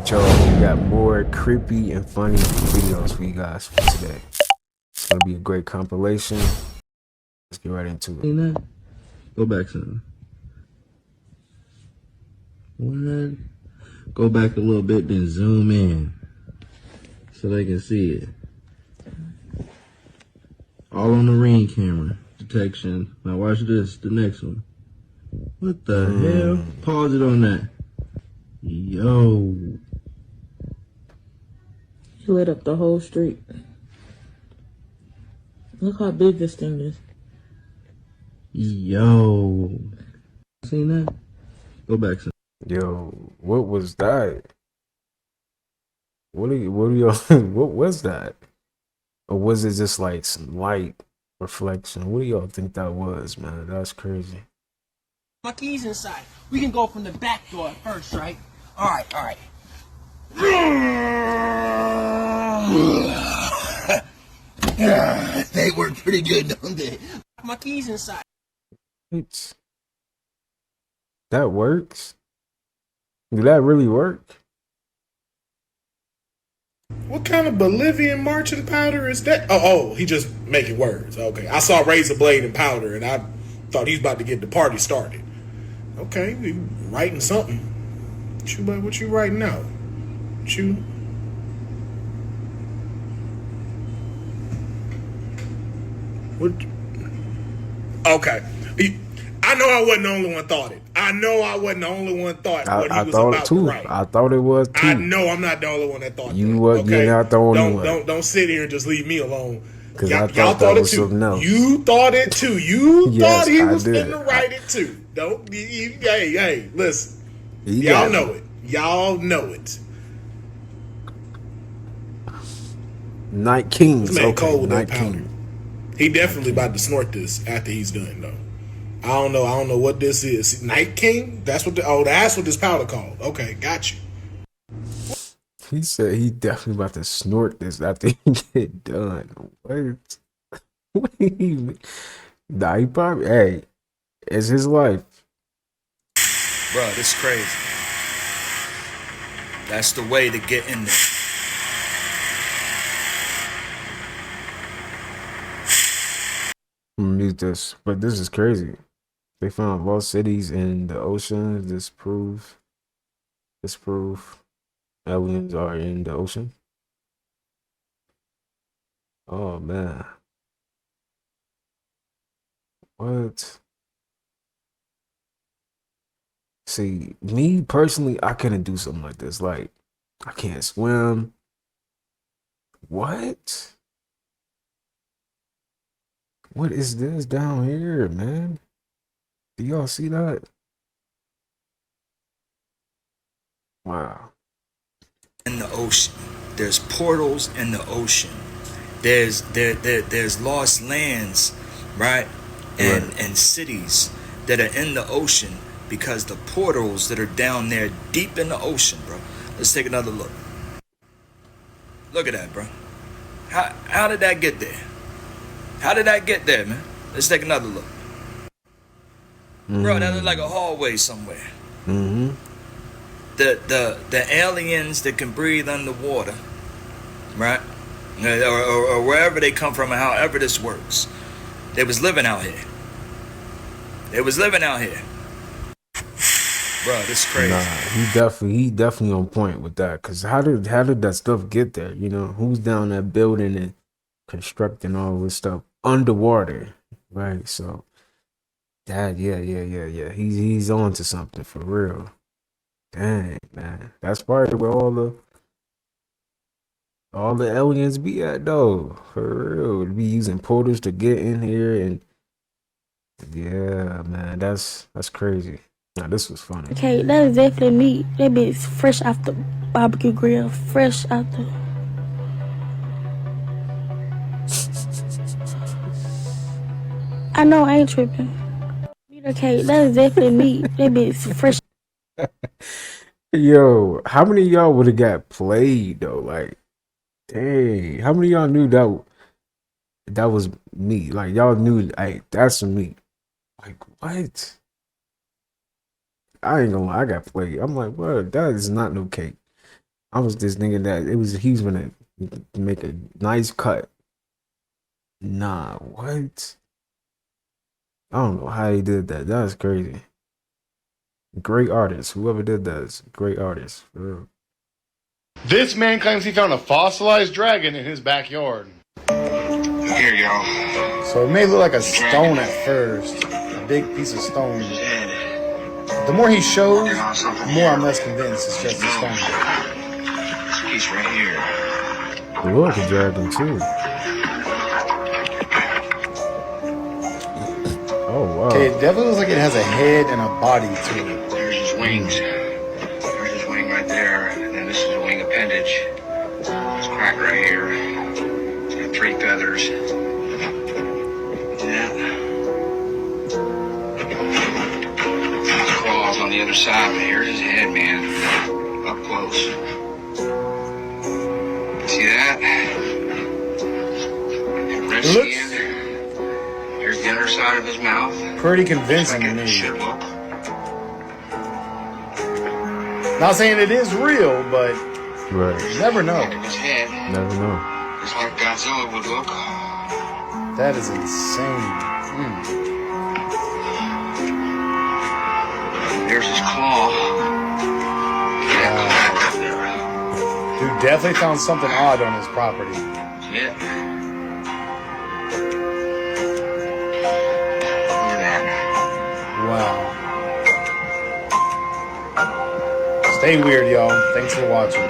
right, y'all. We got more creepy and funny videos for you guys for today. It's gonna be a great compilation. Let's get right into it. Go back some. What? Go back a little bit, then zoom in so they can see it. All on the ring camera detection. Now watch this, the next one. What the hell? Pause it on that. Yo. He lit up the whole street. Look how big this thing is. Yo. Seen that? Go back some. Yo, what was that? What are y'all what was that? Or was it just like some light reflection? What do y'all think that was, man? That's crazy. My keys inside. We can go from the back door first, right? Alright. They work pretty good, don't they? My keys inside. That works? Do that really work? What kind of Bolivian marching powder is that? Oh, he just making words. Okay, I saw razor blade and powder, and I thought he was about to get the party started. Okay, we writing something. What you writing now? What? Okay, I know I wasn't the only one thought it. I know I wasn't the only one thought what he was about to write. I thought it was too. I know I'm not the only one that thought you that. were. Okay? You're not the only one. Don't sit here and just leave me alone. Because y'all thought it too. You thought it too. You thought he was finna write it too. Don't. Hey, listen. Y'all know it. Y'all know it. Night Kings. This man cold with Night that powder. King. He definitely about to snort this after he's done though. I don't know what this is. Night King? That's what this powder called. Okay, got you. He said he definitely about to snort this after he get done. What? What do you mean? Nah, he probably, hey, it's his life. Bro, this is crazy. That's the way to get in there. Mute this, but this is crazy. They found lost cities in the ocean. This proof aliens are in the ocean. Oh man. What? See, me personally, I couldn't do something like this. Like, I can't swim. What? What is this down here, man? Do y'all see that? Wow. In the ocean. There's portals in the ocean. There's lost lands, right? And cities that are in the ocean because the portals that are down there deep in the ocean, bro. Let's take another look. Look at that, bro. How did that get there? How did that get there, man? Let's take another look. Bro, that looks like a hallway somewhere. Mm-hmm. The aliens that can breathe underwater, right? Or wherever they come from and however this works. They was living out here. Bro, this is crazy. Nah, he definitely on point with that. Cause how did that stuff get there? You know, who's down there building and constructing all this stuff underwater, right? So that yeah. He's on to something for real. Dang, man, that's probably where all the aliens be at though. For real, be using portals to get in here, and yeah, man, that's crazy. Now this was funny. Okay, that is definitely meat. That bitch fresh off the barbecue grill, fresh out the. I know I ain't tripping. Okay, that is definitely meat. That bitch fresh. Yo, how many of y'all would have got played though? Like, dang, how many of y'all knew that was me? Like, y'all knew, like, that's me. Like, what? I ain't gonna lie, I got played. I'm like, bro, that is not no cake. I was just thinking that he was gonna make a nice cut. Nah, what? I don't know how he did that. That's crazy. Great artist. Whoever did that is a great artist. For real. This man claims he found a fossilized dragon in his backyard. Here, y'all. So it may look like a stone at first, a big piece of stone. The more he shows, the more I'm less convinced it's just a stone. This piece right here. It was a dragon too. Oh wow. Okay, it definitely looks like it has a head and a body to it. There's his wings. There's his wing right there, and then this is a wing appendage. It's cracked right here. It's got 3 feathers. Yeah. His claws on the other side, but here's his head, man. Up close. See that? And It looks here's the underside of his mouth. pretty convincing to me. Should look. Not saying it is real, but Right. you never know. Look at his head. Never know. Just like Godzilla would look. That is insane. There's his claw. Dude definitely found something odd on his property. Yeah. Look at Wow. Stay weird, y'all. Thanks for watching.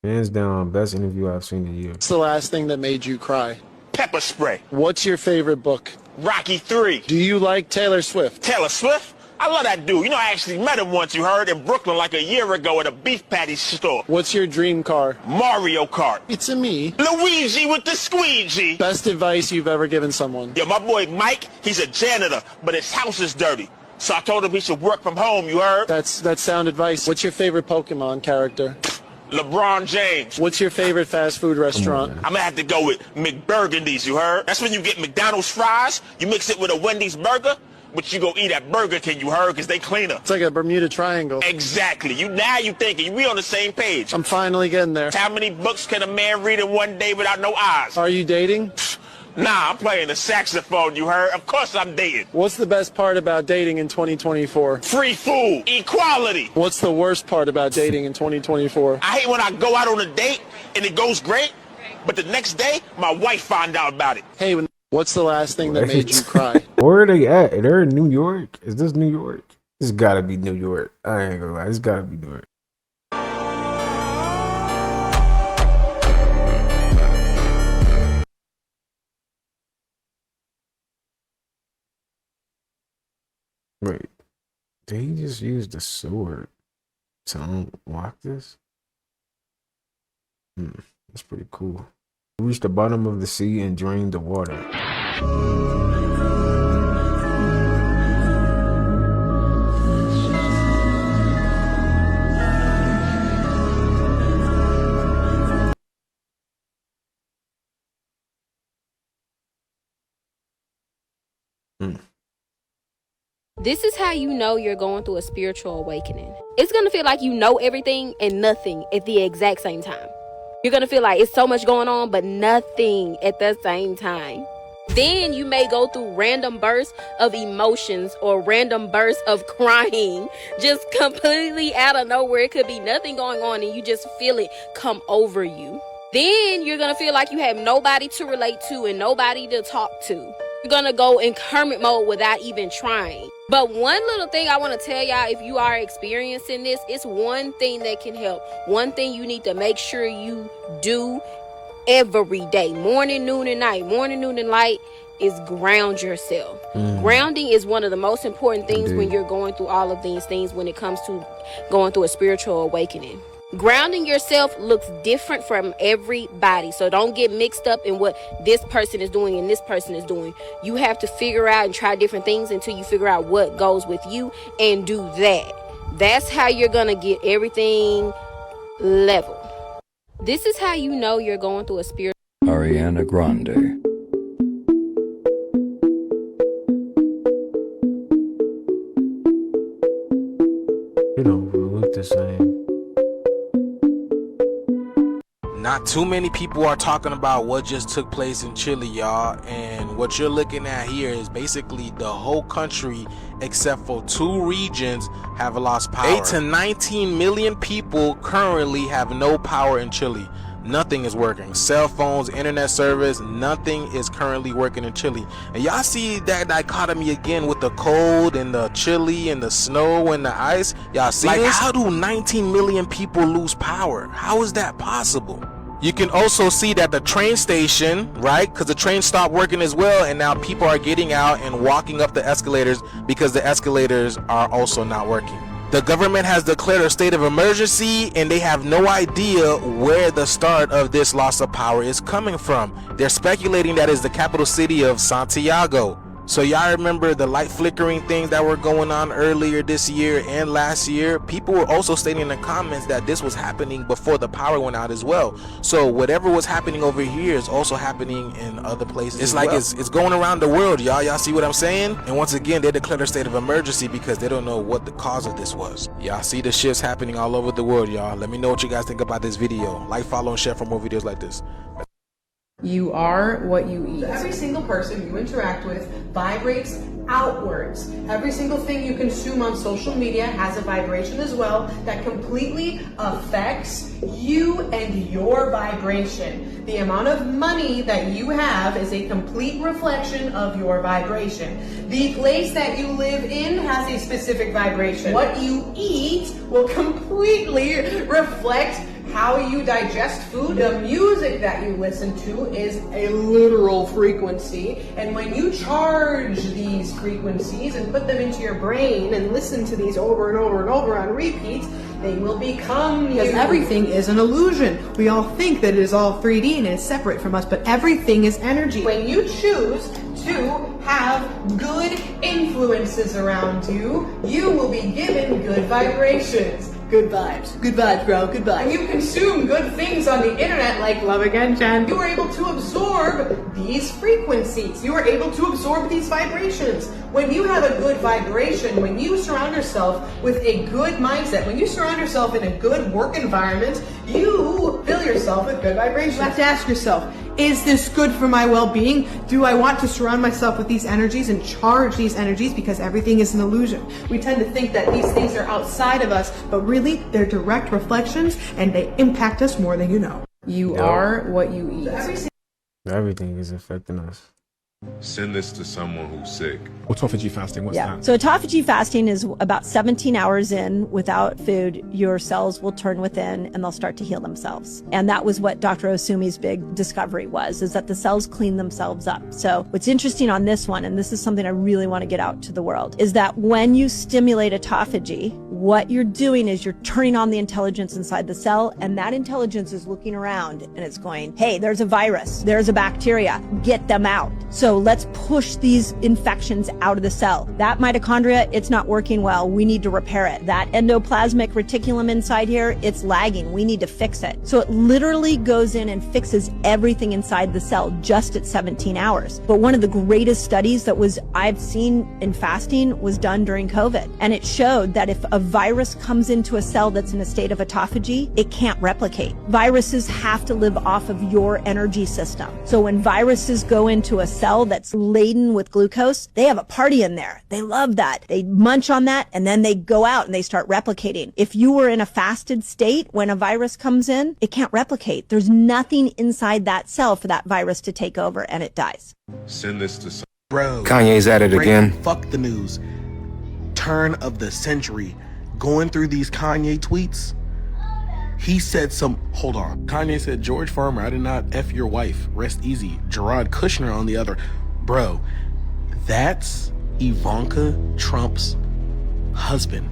Hands down, best interview I've seen in years. What's the last thing that made you cry? Pepper spray. What's your favorite book? Rocky 3. Do you like Taylor Swift? Taylor Swift? I love that dude. You know, I actually met him once, you heard, in Brooklyn like a year ago at a beef patty store. What's your dream car? Mario Kart. It's a me. Luigi with the squeegee. Best advice you've ever given someone? Yo, my boy Mike, he's a janitor, but his house is dirty. So I told him he should work from home, you heard? That's sound advice. What's your favorite Pokemon character? LeBron James. What's your favorite fast food restaurant? I'm gonna have to go with McBurgundy's, you heard? That's when you get McDonald's fries, you mix it with a Wendy's burger, but you go eat at Burger King, you heard, because they cleaner. It's like a Bermuda Triangle. Exactly. Now you thinking, we on the same page. I'm finally getting there. How many books can a man read in one day without no eyes? Are you dating? Nah, I'm playing the saxophone, you heard? Of course I'm dating. What's the best part about dating in 2024? Free food. Equality. What's the worst part about dating in 2024? I hate when I go out on a date and it goes great, but the next day, my wife found out about it. Hey, what's the last thing that made you cry? Where are they at? They're in New York? Is this New York? This gotta be New York. I ain't gonna lie. This gotta be New York. Wait, did he just use the sword to unlock this? That's pretty cool. Reach the bottom of the sea and drain the water. This is how you know you're going through a spiritual awakening. It's going to feel like you know everything and nothing at the exact same time. You're going to feel like it's so much going on, but nothing at the same time. Then you may go through random bursts of emotions or random bursts of crying, just completely out of nowhere. It could be nothing going on and you just feel it come over you. Then you're going to feel like you have nobody to relate to and nobody to talk to. You're going to go in hermit mode without even trying. But one little thing I want to tell y'all, if you are experiencing this, it's one thing that can help. One thing you need to make sure you do every day, morning, noon, and night. Morning, noon, and light is ground yourself. Grounding is one of the most important things when you're going through all of these things when it comes to going through a spiritual awakening. Grounding yourself looks different from everybody. So don't get mixed up in what this person is doing and this person is doing. You have to figure out and try different things until you figure out what goes with you and do that. That's how you're going to get everything leveled. This is how you know you're going through a spiritual. Ariana Grande. It overlooked the same. Not too many people are talking about what just took place in Chile, y'all. And what you're looking at here is basically the whole country, except for 2 regions, have lost power. 8 to 19 million people currently have no power in Chile. Nothing is working. Cell phones, internet service, nothing is currently working in Chile. And y'all see that dichotomy again with the cold and the chili and the snow and the ice. Y'all see this? How do 19 million people lose power? How is that possible? You can also see that the train station, right? Because the train stopped working as well, and now people are getting out and walking up the escalators because the escalators are also not working. The government has declared a state of emergency, and they have no idea where the start of this loss of power is coming from. They're speculating that it's the capital city of Santiago. So y'all remember the light flickering things that were going on earlier this year and last year? People were also stating in the comments that this was happening before the power went out as well. So whatever was happening over here is also happening in other places. It's like it's going around the world, y'all. Y'all see what I'm saying? And once again, they declared a state of emergency because they don't know what the cause of this was. Y'all see the shifts happening all over the world, y'all. Let me know what you guys think about this video. Like, follow, and share for more videos like this. You are what you eat. Every single person you interact with vibrates outwards. Every single thing you consume on social media has a vibration as well that completely affects you and your vibration. The amount of money that you have is a complete reflection of your vibration. The place that you live in has a specific vibration. What you eat will completely reflect how you digest food. The music that you listen to is a literal frequency, and when you charge these frequencies and put them into your brain and listen to these over and over and over on repeat, they will become you. Because everything is an illusion. We all think that it is all 3D and is separate from us, but everything is energy. When you choose to have good influences around you, you will be given good vibrations. Good vibes, bro, good vibes. When you consume good things on the internet like love again, Jen, you are able to absorb these frequencies. You are able to absorb these vibrations. When you have a good vibration, when you surround yourself with a good mindset, when you surround yourself in a good work environment, you fill yourself with good vibrations. You have to ask yourself, is this good for my well-being? Do I want to surround myself with these energies and charge these energies? Because everything is an illusion. We tend to think that these things are outside of us, but really they're direct reflections and they impact us more than you know. You are what you eat. Everything is affecting us. Send this to someone who's sick. Autophagy fasting, what's that? So autophagy fasting is about 17 hours in without food. Your cells will turn within and they'll start to heal themselves. And that was what Dr. Osumi's big discovery was, is that the cells clean themselves up. So what's interesting on this one, and this is something I really want to get out to the world, is that when you stimulate autophagy, what you're doing is you're turning on the intelligence inside the cell, and that intelligence is looking around and it's going, hey, there's a virus, there's a bacteria, get them out. So let's push these infections out of the cell. That mitochondria, it's not working well. We need to repair it. That endoplasmic reticulum inside here, it's lagging. We need to fix it. So it literally goes in and fixes everything inside the cell just at 17 hours. But one of the greatest studies that I've seen in fasting was done during COVID. And it showed that if a virus comes into a cell that's in a state of autophagy, it can't replicate. Viruses have to live off of your energy system. So when viruses go into a cell that's laden with glucose, they have a party in there. They love that. They munch on that and then they go out and they start replicating. If you were in a fasted state, when a virus comes in, it can't replicate. There's nothing inside that cell for that virus to take over and it dies. Send this to Bro. Kanye's at it again. Fuck the news. Turn of the century. Going through these Kanye tweets, he said hold on. Kanye said, George Farmer, I did not F your wife. Rest easy. Jared Kushner on the other. Bro, that's Ivanka Trump's husband.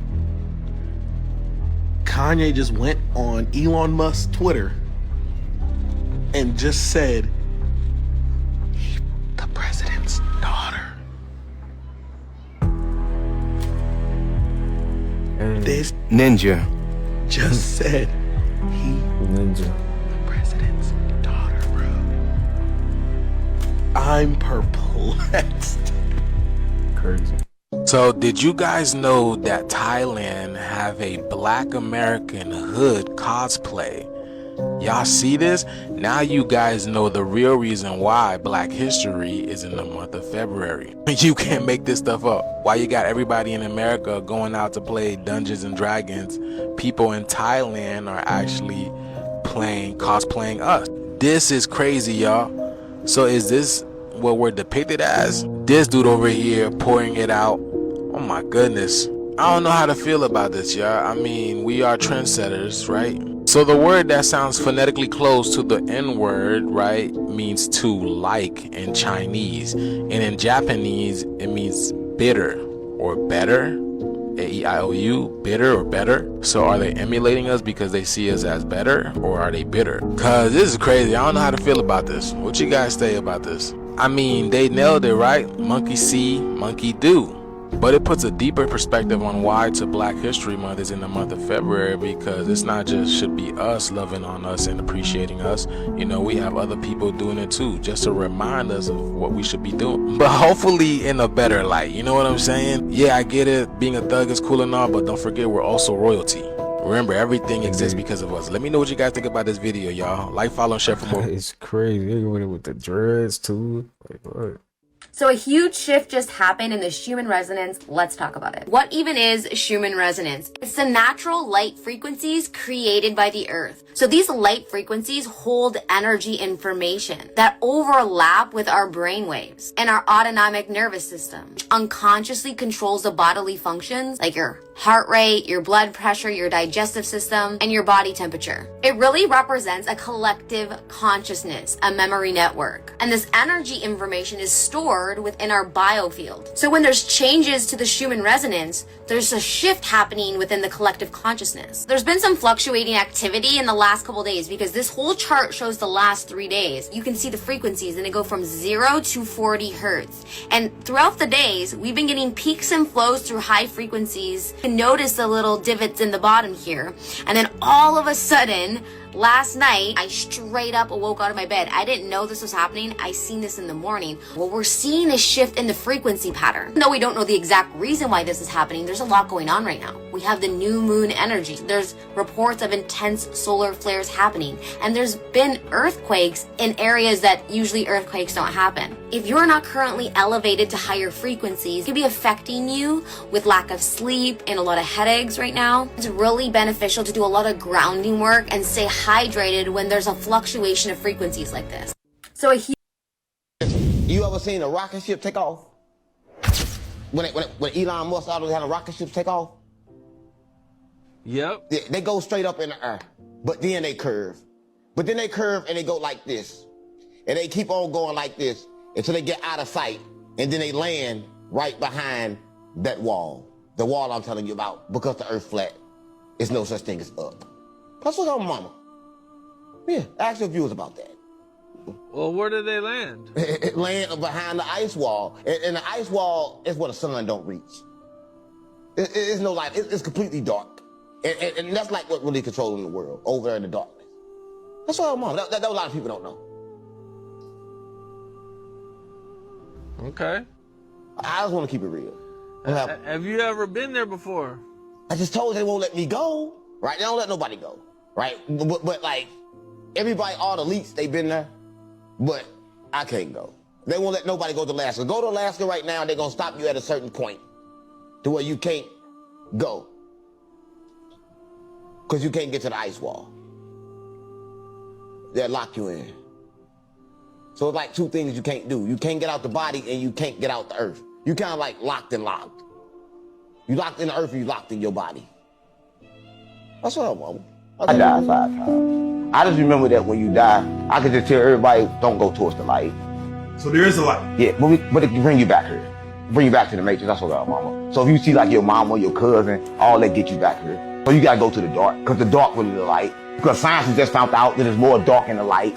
Kanye just went on Elon Musk's Twitter and just said, the president's daughter. This ninja just said ninja. The president's daughter, bro. I'm perplexed. Crazy. So did you guys know that Thailand have a Black American hood cosplay? Y'all see this? Now you guys know the real reason why Black History is in the month of February. You can't make this stuff up. Why you got everybody in America going out to play Dungeons and Dragons, people in Thailand are actually cosplaying us. This is crazy, y'all. So is this what we're depicted as? This dude over here pouring it out. Oh my goodness. I don't know how to feel about this, y'all. I mean, we are trendsetters, right? So the word that sounds phonetically close to the N word, right, means to like in Chinese. And in Japanese, it means bitter or better. A-E-I-O-U, bitter or better. So are they emulating us because they see us as better, or are they bitter? Cause this is crazy. I don't know how to feel about this. What you guys say about this? I mean, they nailed it, right? Monkey see, monkey do. But it puts a deeper perspective on why to Black History Month is in the month of February, because it's not just should be us loving on us and appreciating us. You know, we have other people doing it too, just to remind us of what we should be doing. But hopefully in a better light, you know what I'm saying? Yeah, I get it. Being a thug is cool and all, but don't forget we're also royalty. Remember, everything exists because of us. Let me know what you guys think about this video, y'all. Like, follow, and share for more. It's crazy. They went with the dreads too. Like what? So a huge shift just happened in the Schumann resonance. Let's talk about it. What even is Schumann resonance? It's the natural light frequencies created by the earth. So these light frequencies hold energy information that overlap with our brain waves and our autonomic nervous system, which unconsciously controls the bodily functions like your heart rate, your blood pressure, your digestive system, and your body temperature. It really represents a collective consciousness, a memory network. And this energy information is stored within our biofield. So when there's changes to the Schumann resonance, there's a shift happening within the collective consciousness. There's been some fluctuating activity in the last couple days because this whole chart shows the last 3 days. You can see the frequencies and they go from 0 to 40 hertz. And throughout the days, we've been getting peaks and flows through high frequencies. You can notice the little divots in the bottom here. And then all of a sudden, last night, I straight up awoke out of my bed. I didn't know this was happening. I seen this in the morning. Well, we're seeing a shift in the frequency pattern. Even though we don't know the exact reason why this is happening, there's a lot going on right now. We have the new moon energy. There's reports of intense solar flares happening. And there's been earthquakes in areas that usually earthquakes don't happen. If you're not currently elevated to higher frequencies, it could be affecting you with lack of sleep and a lot of headaches right now. It's really beneficial to do a lot of grounding work and stay hydrated when there's a fluctuation of frequencies like this. So you ever seen a rocket ship take off? When Elon Musk always had a rocket ship take off? Yep. They go straight up in the air, but then they curve. But then they curve and they go like this. And they keep on going like this until they get out of sight. And then they land right behind that wall. The wall I'm telling you about, because the earth flat. It's no such thing as up. Let's look at my mama. Yeah, ask your viewers about that. Well, where did they land? It land behind the ice wall. And the ice wall is where the sun don't reach. It's no light. It's completely dark. And that's like what really controlling the world, over there in the darkness. That's what I'm on. That a lot of people don't know. Okay. I just want to keep it real. Have you ever been there before? I just told you they won't let me go. Right? They don't let nobody go. Right? But like, everybody, all the elites, they've been there. But I can't go. They won't let nobody go to Alaska. Go to Alaska right now, and they're going to stop you at a certain point to where you can't go. Because you can't get to the ice wall. They'll lock you in. So it's like two things you can't do. You can't get out the body, and you can't get out the earth. You kind of like locked and locked. You locked in the earth, and you locked in your body. That's what I want. I died 5 times. I just remember that when you die, I could just tell everybody, don't go towards the light. So there is a light? Yeah, but it can bring you back here. Bring you back to the matrix. That's what I want, mama. So if you see like your mama, your cousin, all that get you back here. So you gotta go to the dark, because the dark really the light. Because science has just found out that there's more dark in the light.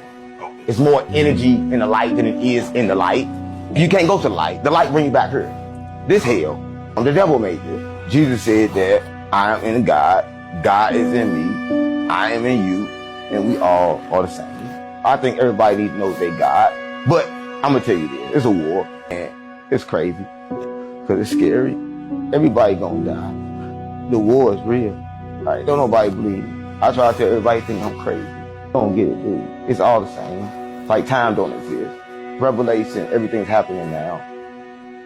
It's more energy in the light than it is in the light. You can't go to the light. The light bring you back here. This hell, the devil made this. Jesus said that I am in God. God is in me. I am in you. And we all are the same. I think everybody needs to know they God. But I'm going to tell you this. It's a war. And it's crazy. Because because it's scary. Everybody gonna die. The war is real. Like, don't nobody believe me. I try to tell everybody think I'm crazy. Don't get it, dude. It's all the same. It's like time don't exist. Revelation, everything's happening now.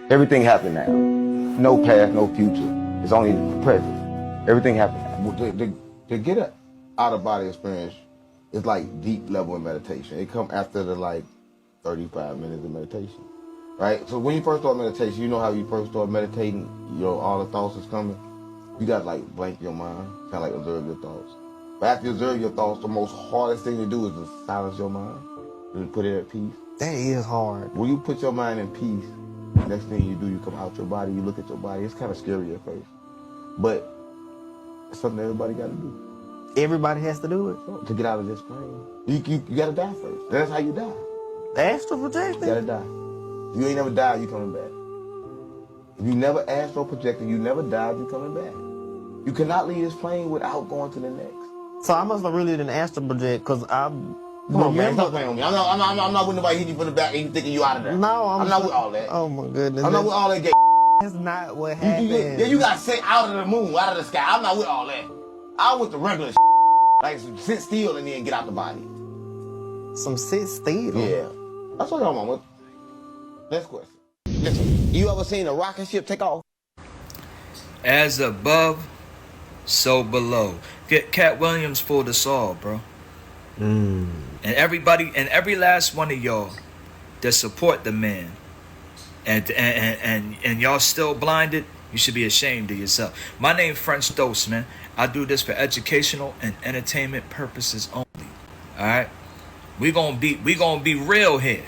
Everything happened now. No past, no future. It's only the present. Everything happened now. To get an out-of-body experience, it's like deep level of meditation. It comes after the like 35 minutes of meditation, right? So when you first start meditation, you know how you first start meditating, all the thoughts is coming. You got to like blank your mind, kind of like observe your thoughts. But after you observe your thoughts, the most hardest thing to do is to silence your mind and put it at peace. That is hard. When you put your mind in peace, next thing you do, you come out your body, you look at your body. It's kind of scary at first, but it's something everybody got to do. Everybody has to do it to get out of this plane. You got to die first. That's how you die. Astral projecting? You got to die. If you ain't never died, you coming back. If you never astral projected, you never died, you coming back. You cannot leave this plane without going to the next. So I must have really didn't astral project because I'm. Come on, man, stop playing with me. I'm not with nobody hitting you from the back and thinking you out of there. No, I'm not with all that. Oh my goodness. I'm not with all that gay. That's not what happened. You got sent out of the moon, out of the sky. I'm not with all that. I with the regular like sit still and then get out the body. Some sit still? Yeah. That's what I'm on with. Next question. Listen, you ever seen a rocket ship take off? As above, so below. Katt Williams pulled us all, bro. And everybody, and every last one of y'all that support the man, and y'all still blinded, you should be ashamed of yourself. My name French Dose, man. I do this for educational and entertainment purposes only. All right, we gonna be real here.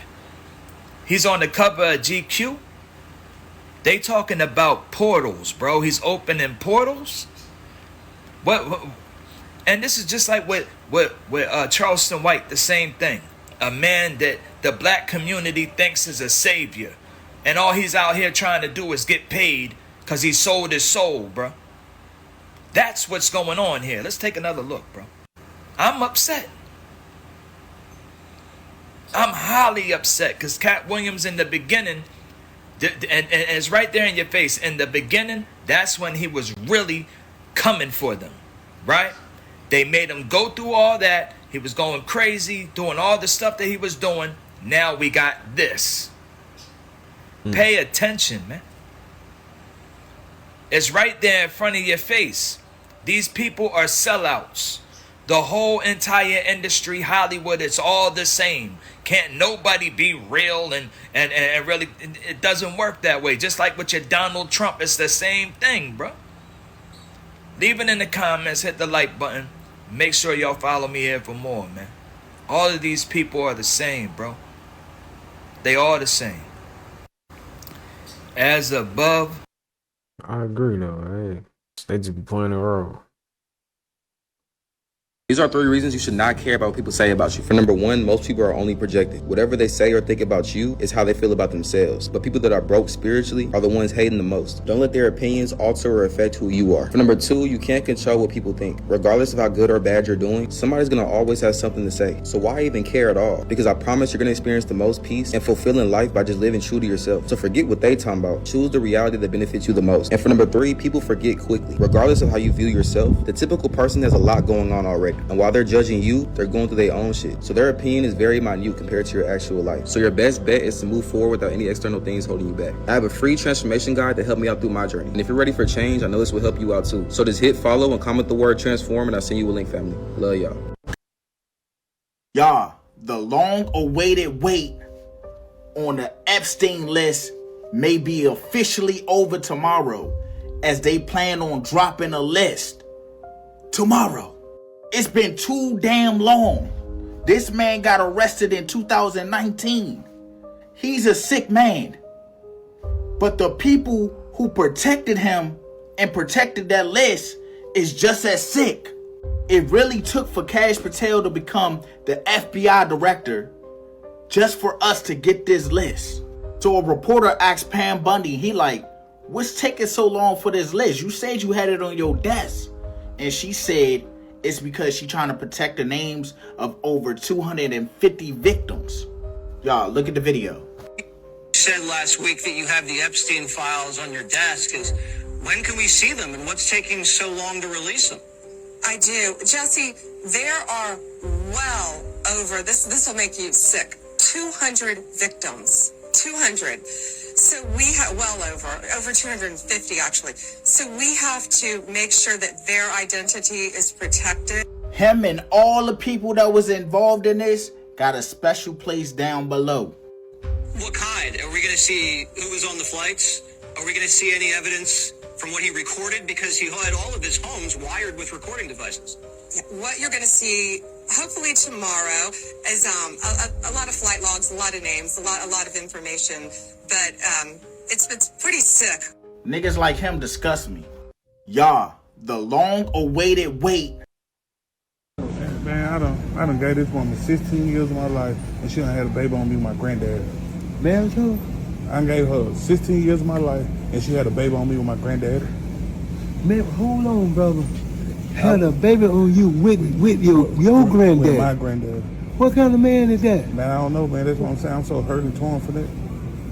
He's on the cover of GQ. They talking about portals, bro. He's opening portals. What? And this is just like with Charleston White, the same thing. A man that the black community thinks is a savior. And all he's out here trying to do is get paid because he sold his soul, bro. That's what's going on here. Let's take another look, bro. I'm upset. I'm highly upset because Katt Williams in the beginning, and it's right there in your face. In the beginning, that's when he was really coming for them, right? They made him go through all that. He was going crazy, doing all the stuff that he was doing. Now we got this. Pay attention, man. It's right there in front of your face. These people are sellouts. The whole entire industry, Hollywood, it's all the same. Can't nobody be real and really, it doesn't work that way. Just like with your Donald Trump, it's the same thing, bro. Leave it in the comments, hit the like button. Make sure y'all follow me here for more, man. All of these people are the same, bro. They are the same. As above. I agree, though. Hey, they just be playing a role. These are 3 reasons you should not care about what people say about you. For number 1, most people are only projected. Whatever they say or think about you is how they feel about themselves. But people that are broke spiritually are the ones hating the most. Don't let their opinions alter or affect who you are. For number 2, you can't control what people think. Regardless of how good or bad you're doing, somebody's gonna always have something to say. So why even care at all? Because I promise you're gonna experience the most peace and fulfilling life by just living true to yourself. So forget what they talking about. Choose the reality that benefits you the most. And for number 3, people forget quickly. Regardless of how you view yourself, the typical person has a lot going on already. And while they're judging you, they're going through their own shit. So their opinion is very minute compared to your actual life. So your best bet is to move forward without any external things holding you back. I have a free transformation guide that helped me out through my journey. And if you're ready for change, I know this will help you out too. So just hit follow and comment the word transform and I'll send you a link, family. Love y'all. Y'all, the long-awaited wait on the Epstein list may be officially over tomorrow, as they plan on dropping a list tomorrow. It's been too damn long. This man got arrested in 2019. He's a sick man. But the people who protected him and protected that list is just as sick. It really took for Kash Patel to become the FBI director just for us to get this list. So a reporter asked Pam Bundy, he like, what's taking so long for this list? You said you had it on your desk. And she said, it's because she's trying to protect the names of over 250 victims. Y'all, look at the video. said last week that you have the Epstein files on your desk. When can we see them, and what's taking so long to release them? I do. Jesse, there are well over, this will make you sick, 200 victims. 200. So we have, well over 250 actually. So we have to make sure that their identity is protected. Him and all the people that was involved in this got a special place down below. What kind? Are we going to see who was on the flights? Are we going to see any evidence from what he recorded? Because he had all of his homes wired with recording devices. Yeah, what you're going to see, hopefully tomorrow, is a lot of flight logs, a lot of names, a lot of information. But it's pretty sick. Niggas like him disgust me. Y'all, the long-awaited wait. Man, I done gave this woman 16 years of my life, and she done had a baby on me with my granddad. Man, too? I gave her 16 years of my life, and she had a baby on me with my granddad. Man, hold on, brother. Had a baby on you with your granddad? With my granddad. What kind of man is that? Man, I don't know, man. That's what I'm saying. I'm so hurt and torn for that.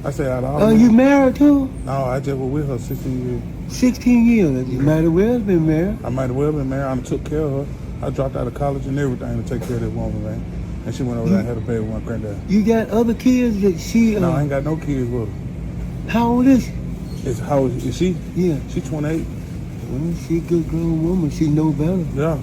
I said, out of all Are you married too? No, I just was with her 16 years. 16 years? You might have well been married. I might have well been married. I took care of her. I dropped out of college and everything to take care of this woman, man. And she went over there and had a baby with my granddad. You got other kids that she... No, I ain't got no kids with her. How old is she? How old is she? Yeah. She 28. Well, she a good grown woman. She know better. Yeah.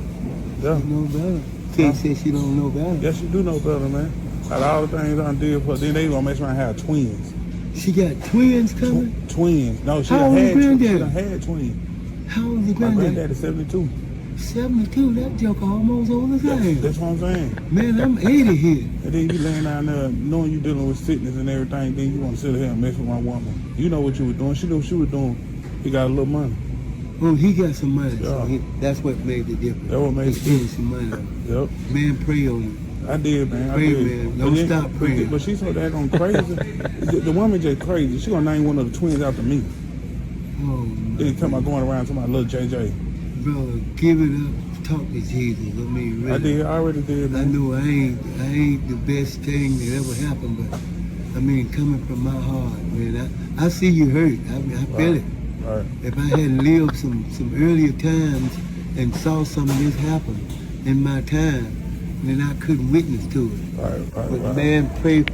She know better. Can't say she don't know better. Yes, she do know better, man. Out of all the things I did for her, then they gonna make sure I have twins. She got twins coming? Twins. No, she How done old had granddaddy? She done had twins. How old is your My granddaddy? granddad is 72. 72? That joker almost old as I am. That's what I'm saying. Man, I'm 80 here. And then you laying down there knowing you dealing with sickness and everything, then you want to sit here and mess with my woman. You know what you were doing. She knew what she was doing. He got a little money. Well, he got some money. Yeah. So that's what made the difference. That's what made the He difference. some money. Yep. Man, pray on you. I did, man. Pray, I did. man. Don't stop praying. But she's so daggone crazy. the woman just crazy. She gonna name one of the twins after me. Oh, Then come out going around to my little JJ. brother, give it up. Talk to Jesus. I mean, really. I did. I already did, man. I know I ain't the best thing that ever happened, but I mean, coming from my heart, man. I see you hurt. I feel it. Right. If I had lived some earlier times and saw some of this happen in my time, then I couldn't witness to it. But man, pray.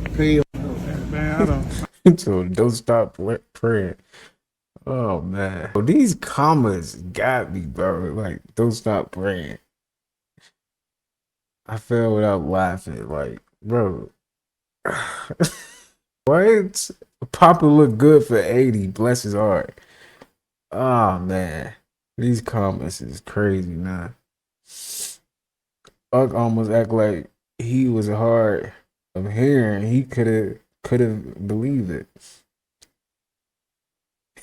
Man, I don't. So don't stop praying. Oh man, well, these comments got me, bro. Like, don't stop praying. I fell without laughing. Like, bro, what? Papa look good for 80. Bless his heart. Oh man, these comments is crazy, man. Uck almost act like he was hard of hearing. He could have believed it.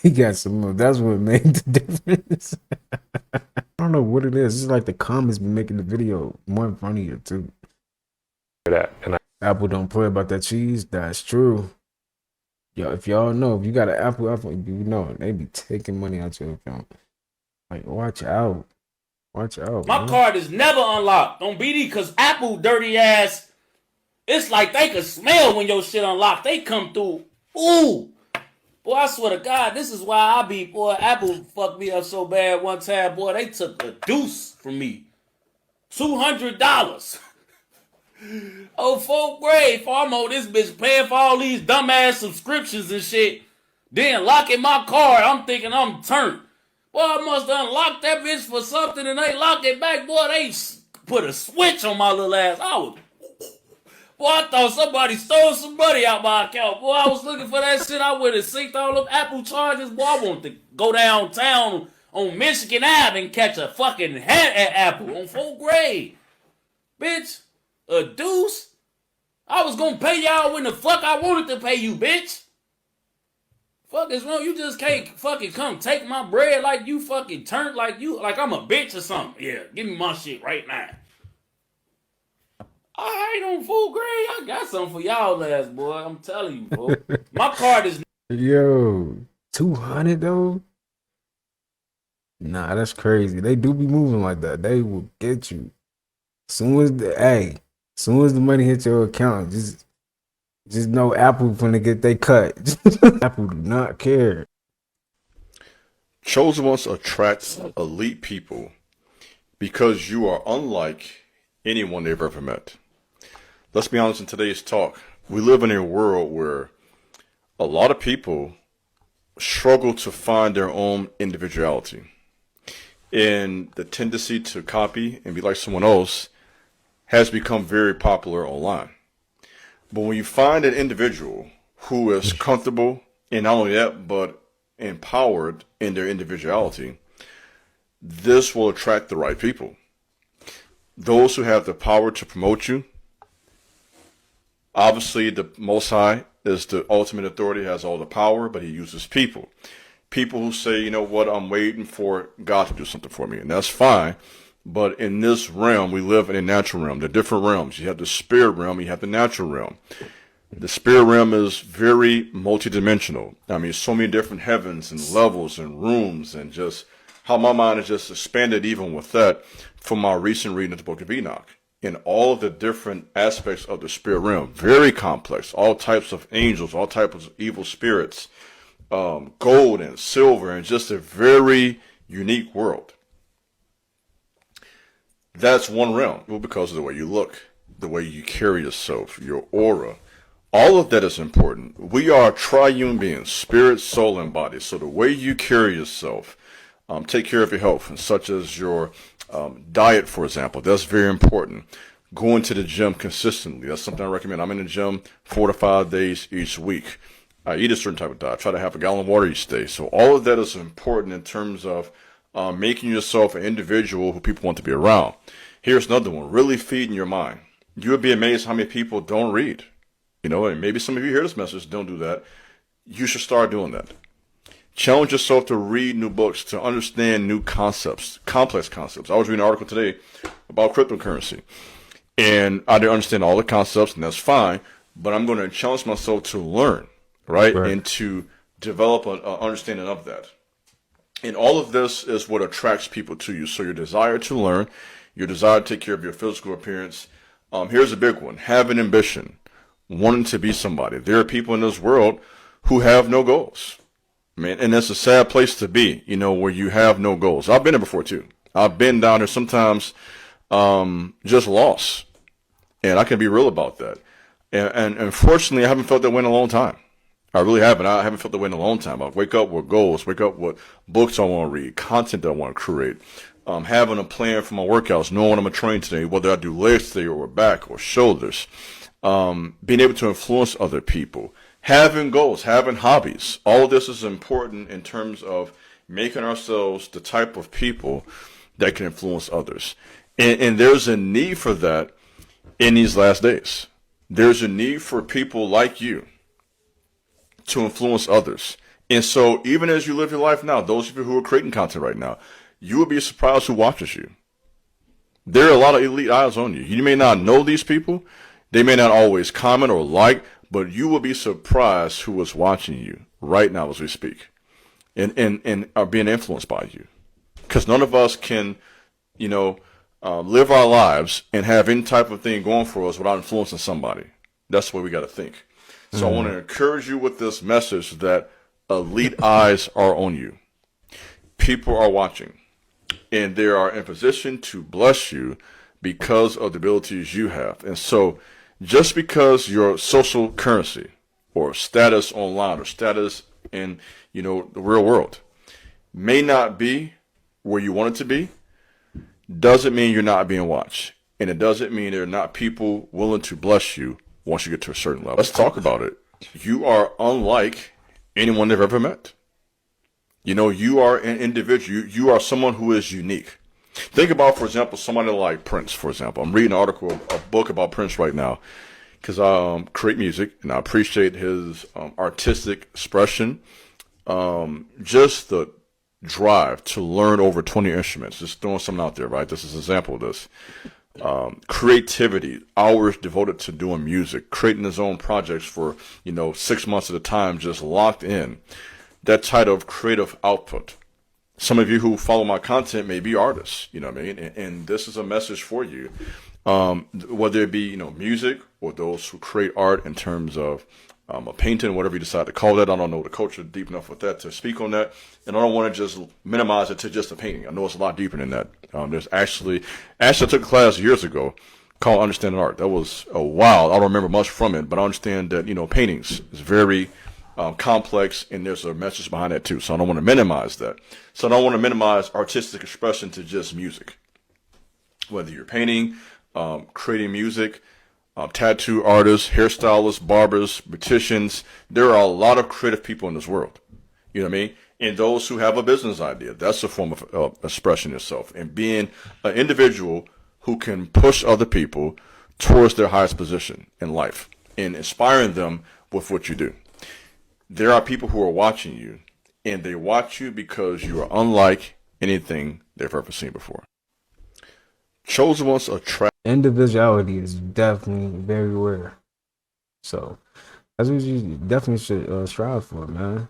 He got some. That's what made the difference. I don't know what it is. It's like the comments be making the video more funnier too. Apple don't play about that cheese. That's true. Yo, if y'all know, if you got an Apple, you know they be taking money out your account. Like, watch out. Watch out. My man. card is never unlocked on BD because Apple dirty ass. It's like they can smell when your shit unlocked. They come through. Ooh. Boy, I swear to God, this is why I be, boy, Apple fucked me up so bad one time, boy, they took a deuce from me. $200. Oh, 4th grade, Farmo, this bitch paying for all these dumbass subscriptions and shit. Then locking my card, I'm thinking I'm turned. Boy, I must unlock that bitch for something and they lock it back. Boy, they put a switch on my little ass. Boy, I thought somebody stole some money out my account. Boy, I was looking for that shit. I went and synced all them Apple charges. Boy, I wanted to go downtown on Michigan Ave and catch a fucking hat at Apple on 4th grade. Bitch, a deuce? I was gonna pay y'all when the fuck I wanted to pay you, bitch. Fuck is wrong? You just can't fucking come take my bread like you fucking turned like I'm a bitch or something. Yeah, give me my shit right now. I ain't on 4th grade. I got something for y'all ass, boy. I'm telling you, bro. My card is... Yo, 200 though? Nah, that's crazy. They do be moving like that. They will get you. Soon as the money hits your account, just Just know Apple finna get they cut. Apple do not care. Chosen ones attract elite people because you are unlike anyone they've ever met. Let's be honest, in today's talk, we live in a world where a lot of people struggle to find their own individuality. And the tendency to copy and be like someone else has become very popular online. But when you find an individual who is comfortable, and not only that, but empowered in their individuality, this will attract the right people. Those who have the power to promote you. Obviously, the Most High is the ultimate authority, has all the power, but he uses people. People who say, you know what, I'm waiting for God to do something for me, and that's fine. But in this realm, we live in a natural realm. There are different realms. You have the spirit realm, you have the natural realm. The spirit realm is very multidimensional. I mean, so many different heavens and levels and rooms, and just how my mind is just expanded even with that from my recent reading of the book of Enoch. In all of the different aspects of the spirit realm, very complex, all types of angels, all types of evil spirits, gold and silver, and just a very unique world. That's one realm. Well, because of the way you look, the way you carry yourself, your aura. All of that is important. We are triune beings, spirit, soul, and body. So the way you carry yourself, take care of your health, and such as your diet, for example, that's very important. Going to the gym consistently, that's something I recommend. I'm in the gym 4 to 5 days each week. I eat a certain type of diet. I try to have a gallon of water each day. So all of that is important in terms of making yourself an individual who people want to be around. Here's another one, really feeding your mind. You would be amazed how many people don't read. You know, and maybe some of you hear this message, don't do that. You should start doing that. Challenge yourself to read new books, to understand new concepts, complex concepts. I was reading an article today about cryptocurrency, and I didn't understand all the concepts, and that's fine, but I'm going to challenge myself to learn, right? And to develop an understanding of that. And all of this is what attracts people to you. So your desire to learn, your desire to take care of your physical appearance. Here's a big one, have an ambition, wanting to be somebody. There are people in this world who have no goals. Man, and it's a sad place to be, you know, where you have no goals. I've been there before too. I've been down there sometimes, just lost, and I can be real about that. And unfortunately, I haven't felt that way in a long time. I really haven't. I haven't felt that way in a long time. I wake up with goals, wake up with books I want to read, content that I want to create, having a plan for my workouts, knowing what I'm going to train today, whether I do legs today or back or shoulders, being able to influence other people. Having goals, having hobbies, all of this is important in terms of making ourselves the type of people that can influence others. And there's a need for that in these last days. There's a need for people like you to influence others. And so even as you live your life now, those of you who are creating content right now, you will be surprised who watches you. There are a lot of elite eyes on you. You may not know these people. They may not always comment or like, but you will be surprised who is watching you right now as we speak and are being influenced by you. Because none of us can, you know, live our lives and have any type of thing going for us without influencing somebody. That's the way we got to think. So I want to encourage you with this message that elite eyes are on you. People are watching, and they are in position to bless you because of the abilities you have. And so just because your social currency or status online or status in, you know, the real world may not be where you want it to be, doesn't mean you're not being watched. And it doesn't mean there are not people willing to bless you once you get to a certain level. Let's talk about it. You are unlike anyone they've ever met. You know, you are an individual. You are someone who is unique. Think about, for example, somebody like Prince, for example. I'm reading an article, a book about Prince right now because I create music and I appreciate his artistic expression. Just the drive to learn over 20 instruments, just throwing something out there, right? This is an example of this. Creativity, hours devoted to doing music, creating his own projects for, 6 months at a time, just locked in. That type of creative output. Some of you who follow my content may be artists, you know what I mean? And this is a message for you. Whether it be, you know, music or those who create art in terms of a painting, whatever you decide to call that. I don't know the culture deep enough with that to speak on that. And I don't want to just minimize it to just a painting. I know it's a lot deeper than that. There's actually I took a class years ago called Understanding Art. That was a while. I don't remember much from it, but I understand that, you know, paintings is very complex, and there's a message behind that too. So I don't want to minimize that. So I don't want to minimize artistic expression to just music. Whether you're painting, creating music, tattoo artists, hairstylists, barbers, beauticians, there are a lot of creative people in this world. You know what I mean? And those who have a business idea, that's a form of expressing yourself and being an individual who can push other people towards their highest position in life and inspiring them with what you do. There are people who are watching you, and they watch you because you are unlike anything they've ever seen before. Chosen ones attract. Individuality is definitely very rare. So that's what you definitely should strive for, man.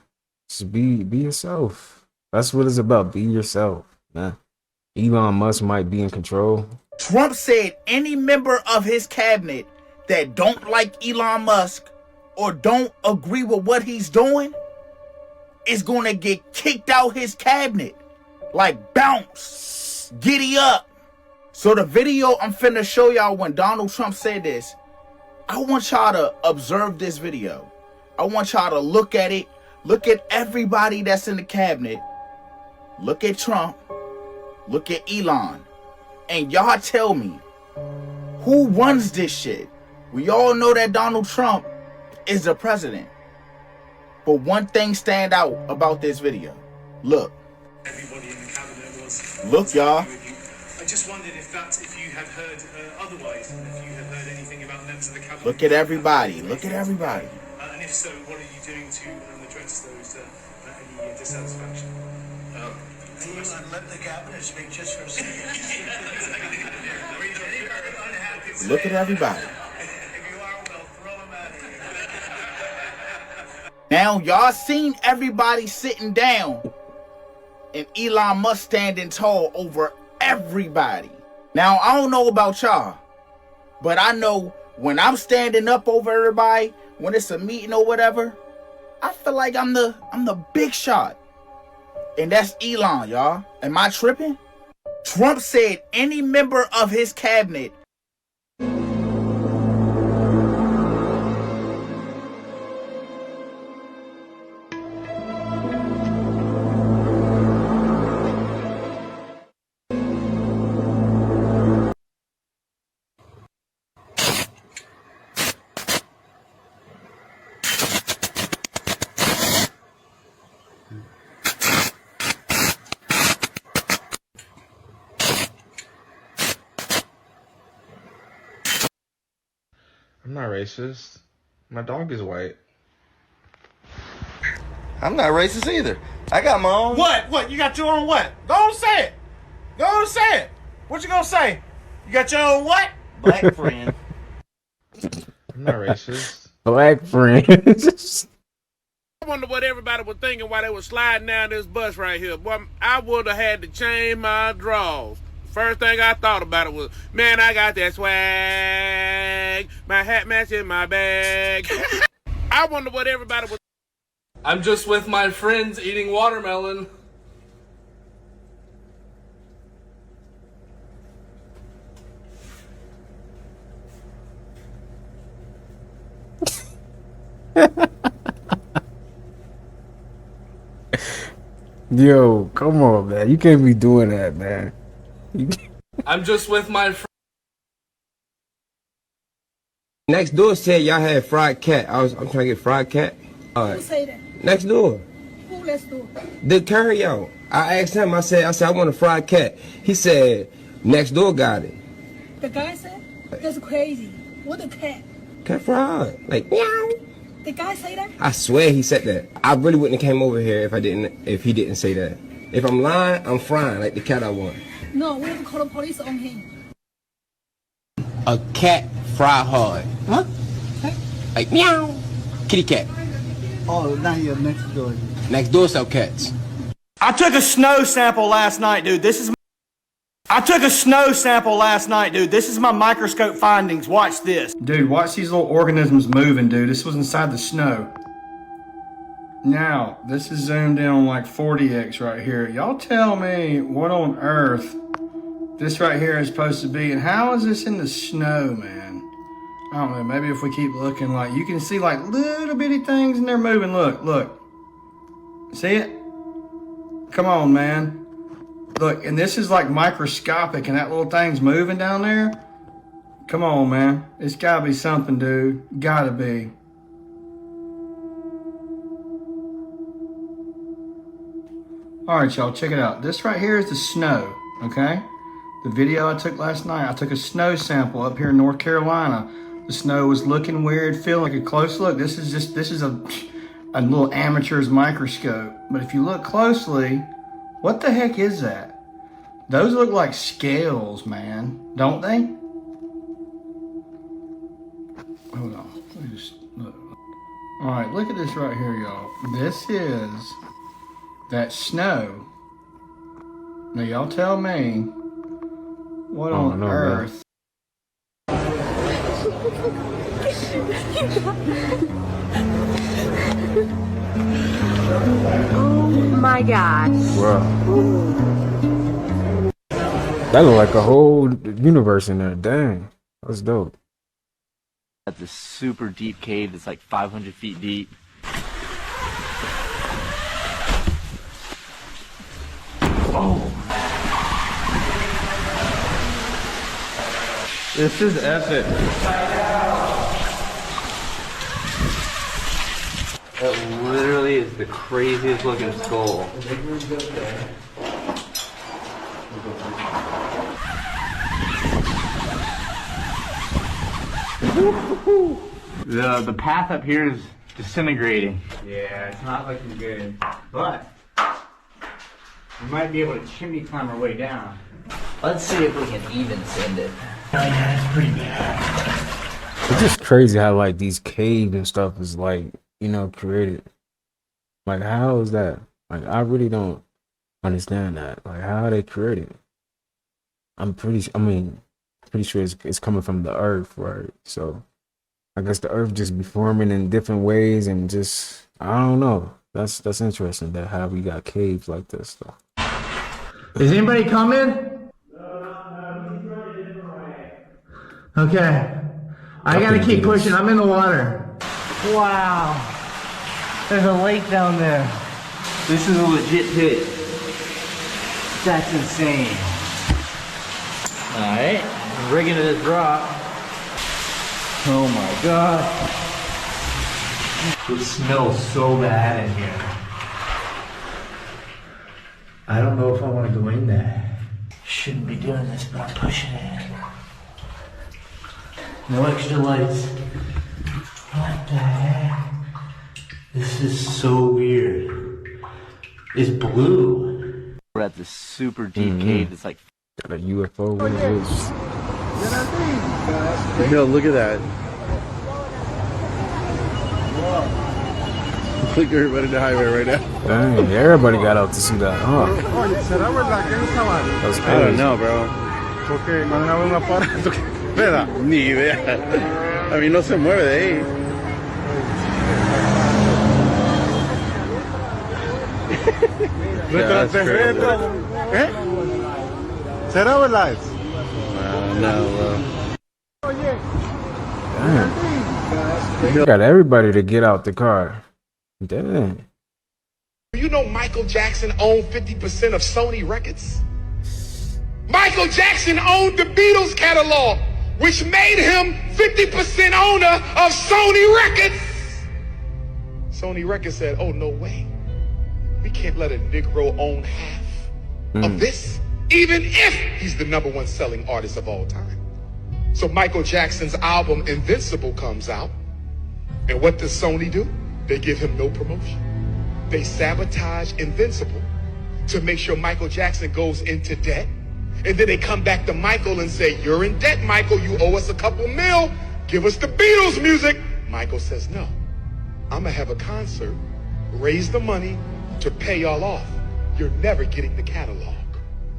Just be yourself. That's what it's about. Be yourself, man. Elon Musk might be in control. Trump said any member of his cabinet that don't like Elon Musk or don't agree with what he's doing is gonna get kicked out his cabinet. Like bounce, giddy up. So the video I'm finna show y'all when Donald Trump said this, I want y'all to observe this video. I want y'all to look at it. Look at everybody that's in the cabinet. Look at Trump. Look at Elon. And y'all tell me, who runs this shit? We all know that Donald Trump is the president. But one thing stand out about this video. Look. Everybody in the cabinet was. Look, y'all. I just wondered if you had heard otherwise, if you had heard anything about members of the cabinet. Look at everybody. Look at everybody. And if so, what are you doing to address those any dissatisfaction? Let the cabinet speak just for a second. Look at everybody. Now y'all seen everybody sitting down and Elon Musk standing tall over everybody. Now I don't know about y'all, but I know when I'm standing up over everybody, when it's a meeting or whatever, I feel like I'm the big shot. And that's Elon, y'all. Am I tripping? Trump said any member of his cabinet. I'm not racist. My dog is white. I'm not racist either. I got my own. What? You got your own what? Go on say it. Go on say it. What you gonna say? You got your own what? Black friend. I'm not racist. Black friend. I wonder what everybody was thinking while they were sliding down this bus right here. Boy, I would have had to change my drawers. First thing I thought about it was, man, I got that swag. My hat matching my bag. I wonder what everybody was. I'm just with my friends eating watermelon. Yo, come on, man. You can't be doing that, man. I'm just with my friends. Next door said y'all had fried cat. I'm trying to get fried cat. Who say that? Next door. Who next door? The carry out. I asked him, I said I want a fried cat. He said next door got it. The guy said? That's crazy. What a cat? Cat fried. Like meow. The guy say that? I swear he said that. I really wouldn't have came over here if he didn't say that. If I'm lying, I'm frying like the cat I want. No, we have to call the police on him. A cat fry hard. Huh? Like meow. Kitty cat. Oh, not here, next door. Next door sell cats. I took a snow sample last night, dude. This is my microscope findings. Watch this. Dude, watch these little organisms moving, dude. This was inside the snow. Now, this is zoomed in on like 40x right here. Y'all tell me what on earth this right here is supposed to be, and how is this in the snow, man? I don't know, maybe if we keep looking, like, you can see like little bitty things and they're moving. Look, look. See it? Come on, man. Look, and this is like microscopic, and that little thing's moving down there. Come on, man. It's gotta be something, dude. Gotta be. All right, y'all, check it out. This right here is the snow, okay? The video I took last night, I took a snow sample up here in North Carolina. The snow was looking weird, feeling like a close look. This is a little amateur's microscope. But if you look closely, what the heck is that? Those look like scales, man, don't they? Hold on, let me just look. All right, look at this right here, y'all. This is that snow. Now y'all tell me what on earth. Oh my gosh. Wow. That look like a whole universe in there. Dang. That's dope. At this super deep cave that's like 500 feet deep. Oh. This is epic. It literally is the craziest looking skull. The path up here is disintegrating. Yeah, it's not looking good. But we might be able to chimney climb our way down. Let's see if we can even send it. Oh yeah, it's pretty bad. It's just crazy how like these caves and stuff is like, you know, created. Like, how is that? Like, I really don't understand that. Like, how are they created? I'm pretty sure it's coming from the earth, right? So I guess the earth just be forming in different ways, and just, I don't know. That's interesting that how we got caves like this though. Is anybody coming? Okay. I gotta keep pushing. I'm in the water. Wow. There's a lake down there. This is a legit pit. That's insane. Alright, I'm rigging to this rock. Oh my god. It smells so bad in here. I don't know if I want to go in there. Shouldn't be doing this, but I'm pushing it. No extra lights. What the heck? This is so weird. It's blue. We're at this super deep cave that's like... Got a UFO with this. Yo, look at that. Look at everybody in the highway right now. Dang, everybody got out to see that, huh? That's crazy. I don't know, bro. Porque no hay un aparato que pueda. Ni idea. A mí no se mueve de ahí. ¿Eh? ¿Será o lights? No, Damn. Got everybody to get out the car. Damn. You know Michael Jackson owned 50% of Sony Records? Michael Jackson owned the Beatles catalog, which made him 50% owner of Sony Records. Sony Records said, oh, no way. We can't let a Negro own half of this, even if he's the #1 selling artist of all time. So Michael Jackson's album Invincible comes out, and what does Sony do? They give him no promotion. They sabotage Invincible to make sure Michael Jackson goes into debt, and then they come back to Michael and say, you're in debt, Michael, you owe us a couple mil, give us the Beatles music. Michael says, no, I'm gonna have a concert, raise the money to pay y'all off. you're never getting the catalog.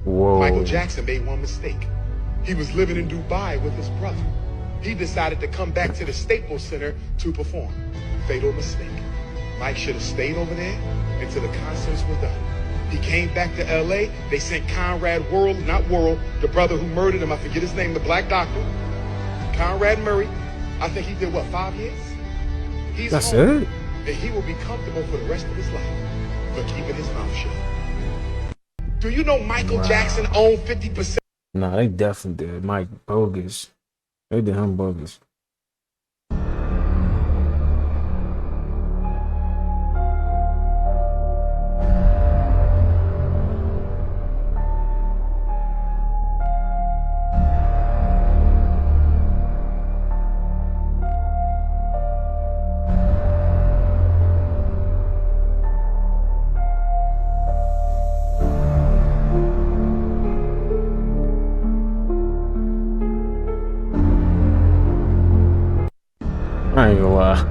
Whoa. Michael Jackson made one mistake. He was living in Dubai with his brother. He decided to come back to the Staples Center to perform. Fatal mistake. Mike should have stayed over there until the concerts were done. He came back to LA. They sent Conrad the brother who murdered him, I forget his name, the black doctor. Conrad Murray. I think he did what, 5 years? He's That's home, it? and he will be comfortable for the rest of his life for keeping his mouth shut. Do you know Michael Jackson owned 50%? Nah, they definitely did. Mike bogus. They did him bogus. I ain't gonna lie.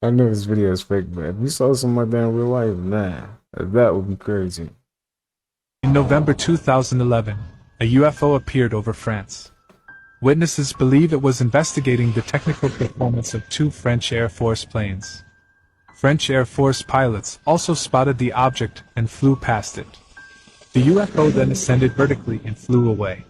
I know this video is fake, but if you saw something like that in real life, man, that would be crazy. In November 2011, a UFO appeared over France. Witnesses believe it was investigating the technical performance of 2 French Air Force planes. French Air Force pilots also spotted the object and flew past it. The UFO then ascended vertically and flew away.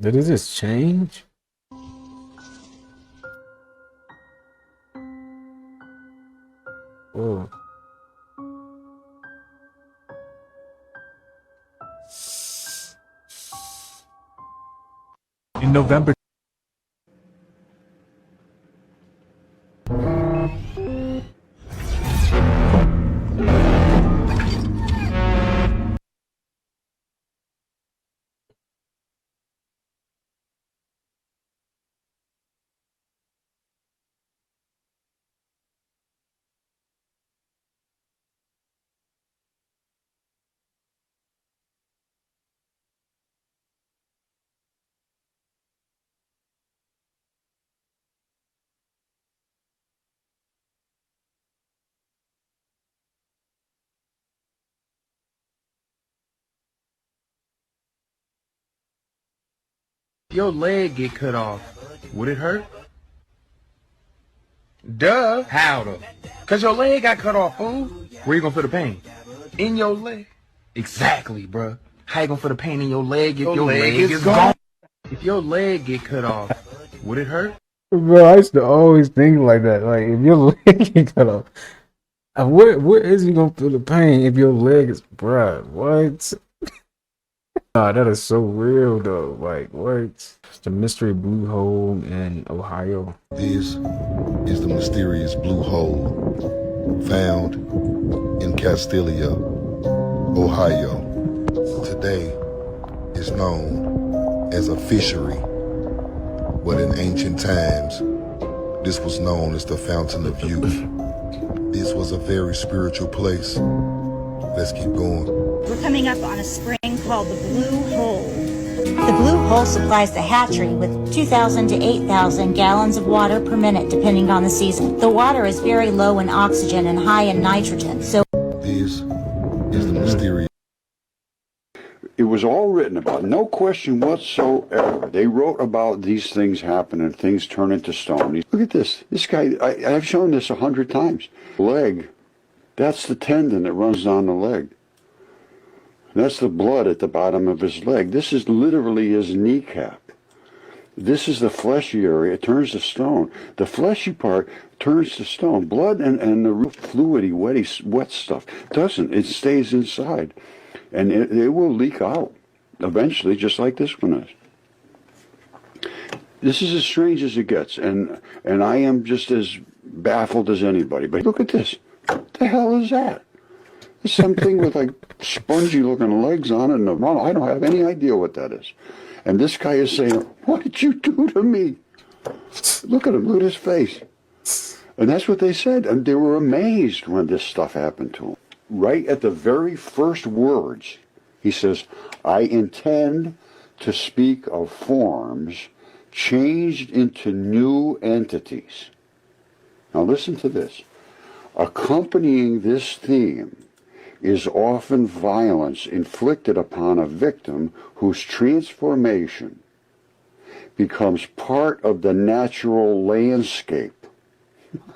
Did it just change? Whoa. In November Your leg get cut off, would it hurt? Duh. How though? Cause your leg got cut off, fool. Where you gonna feel the pain? In your leg. Exactly, bruh. How you gonna feel the pain in your leg if your leg is gone? If your leg get cut off, would it hurt? Bro, I used to always think like that. Like, if your leg get cut off, where is you gonna feel the pain if your leg is, bruh, what? Nah, that is so real though. Like, what? It's the mystery blue hole in Ohio. This is the mysterious blue hole found in Castilia, Ohio. Today is known as a fishery, but in ancient times, this was known as the Fountain of Youth. This was a very spiritual place. Let's keep going. We're coming up on a spring called the Blue Hole. The Blue Hole supplies the hatchery with 2,000 to 8,000 gallons of water per minute, depending on the season. The water is very low in oxygen and high in nitrogen, so this is the mysterious. It was all written about, no question whatsoever. They wrote about these things happening, things turn into stone. Look at this. This guy, I've shown this 100 times. Leg, that's the tendon that runs down the leg. That's the blood at the bottom of his leg. This is literally his kneecap. This is the fleshy area. It turns to stone. The fleshy part turns to stone. Blood and the fluidy, wet stuff doesn't. It stays inside. And it will leak out eventually, just like this one is. This is as strange as it gets, and I am just as baffled as anybody. But look at this. What the hell is that? Something with like spongy looking legs on it and I don't have any idea what that is. And this guy is saying, what did you do to me? Look at him, look at his face. And that's what they said. And they were amazed when this stuff happened to him. Right at the very first words, he says, I intend to speak of forms changed into new entities. Now listen to this. Accompanying this theme is often violence inflicted upon a victim whose transformation becomes part of the natural landscape.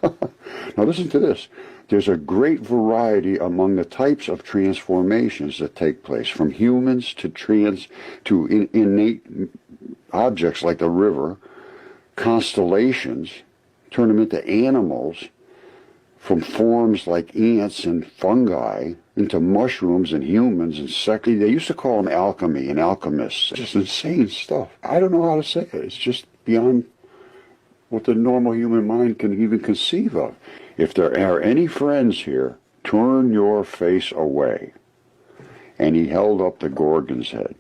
Now listen to this. There's a great variety among the types of transformations that take place, from humans to innate objects like the river, constellations, turn them into animals, from forms like ants and fungi into mushrooms and humans and they used to call them alchemy and alchemists. Just insane stuff. I don't know how to say it. It's just beyond what the normal human mind can even conceive of. If there are any friends here, turn your face away. And he held up the Gorgon's head.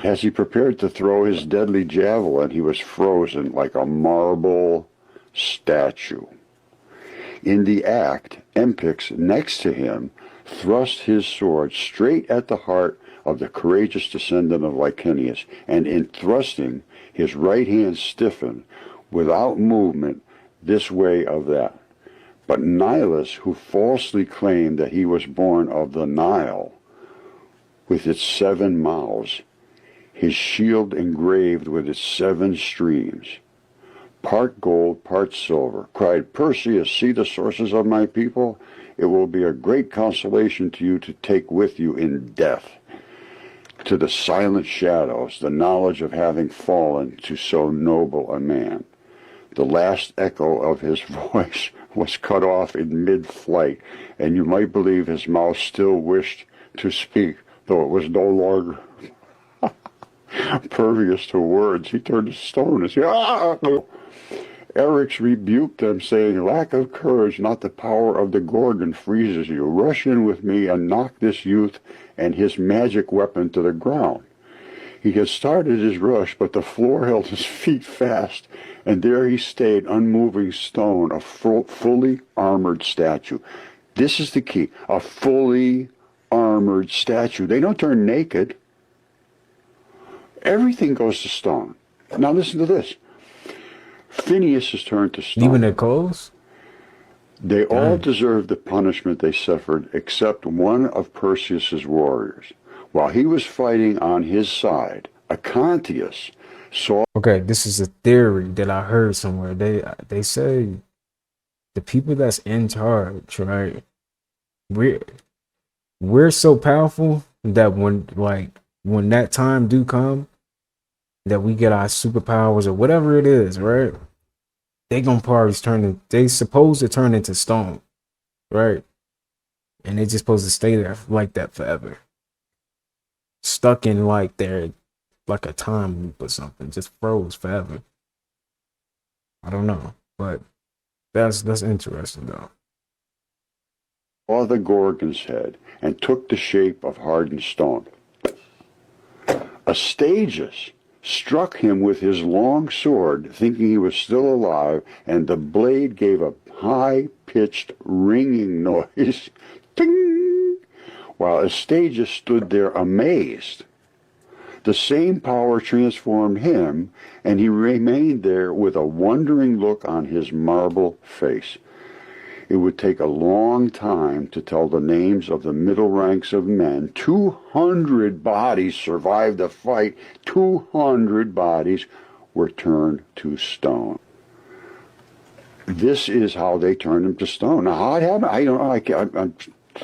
As he prepared to throw his deadly javelin, he was frozen like a marble statue. In the act, Empix, next to him, thrust his sword straight at the heart of the courageous descendant of Licinius, and in thrusting, his right hand stiffened, without movement, this way of that. But Nilus, who falsely claimed that he was born of the Nile, with its 7 mouths, his shield engraved with its 7 streams, part gold, part silver, cried, Perseus, see the sources of my people? It will be a great consolation to you to take with you in death, to the silent shadows, the knowledge of having fallen to so noble a man. The last echo of his voice was cut off in mid-flight, and you might believe his mouth still wished to speak, though it was no longer pervious to words. He turned to stone and said, ah! Eryx rebuked them, saying, lack of courage, not the power of the Gorgon, freezes you. Rush in with me and knock this youth and his magic weapon to the ground. He had started his rush, but the floor held his feet fast, and there he stayed, unmoving stone, a fully armored statue. This is the key, a fully armored statue. They don't turn naked. Everything goes to stone. Now listen to this. Phineas is turned to stone. Even their clothes? They all deserved the punishment they suffered, except one of Perseus's warriors. While he was fighting on his side, Acontius saw... Okay, this is a theory that I heard somewhere. They say the people that's in charge, right? We're so powerful that when that time do come, that we get our superpowers or whatever it is, right? They gonna probably they supposed to turn into stone, right? And they just supposed to stay there like that forever. Stuck in like a time loop or something, just froze forever. I don't know, but that's interesting though. Saw the Gorgon's head and took the shape of hardened stone. Astyages struck him with his long sword, thinking he was still alive, and the blade gave a high-pitched ringing noise, ting, while Astyages stood there amazed. The same power transformed him, and he remained there with a wondering look on his marble face. It would take a long time to tell the names of the middle ranks of men. 200 bodies survived the fight. 200 bodies were turned to stone. This is how they turned them to stone. Now, how it happened, I don't know.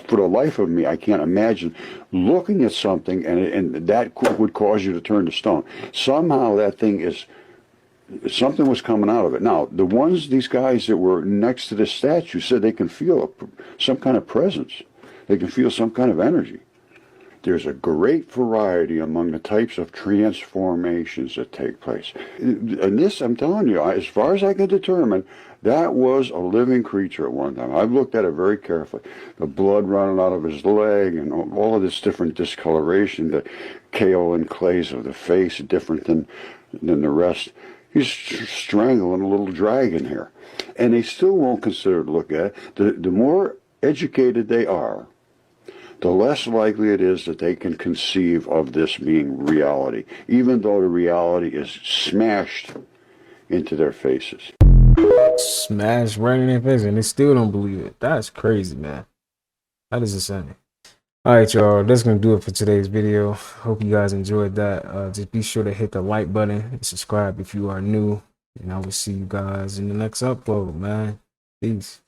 For the life of me, I can't imagine looking at something and that would cause you to turn to stone. Somehow that thing is... something was coming out of it. Now, these guys that were next to this statue said they can feel some kind of presence. They can feel some kind of energy. there's a great variety among the types of transformations that take place. And this, I'm telling you, as far as I can determine, that was a living creature at one time. I've looked at it very carefully. The blood running out of his leg and all of this different discoloration, the kaolin clays of the face, different than the rest. He's strangling a little dragon here. And they still won't consider to look at it. The more educated they are, the less likely it is that they can conceive of this being reality, even though the reality is smashed into their faces. Smashed right in their face, and they still don't believe it. That's crazy, man. That is insane. All right, y'all, that's gonna do it for today's video. Hope you guys enjoyed that. Just be sure to hit the like button and subscribe if you are new, and I will see you guys in the next upload, man. Peace.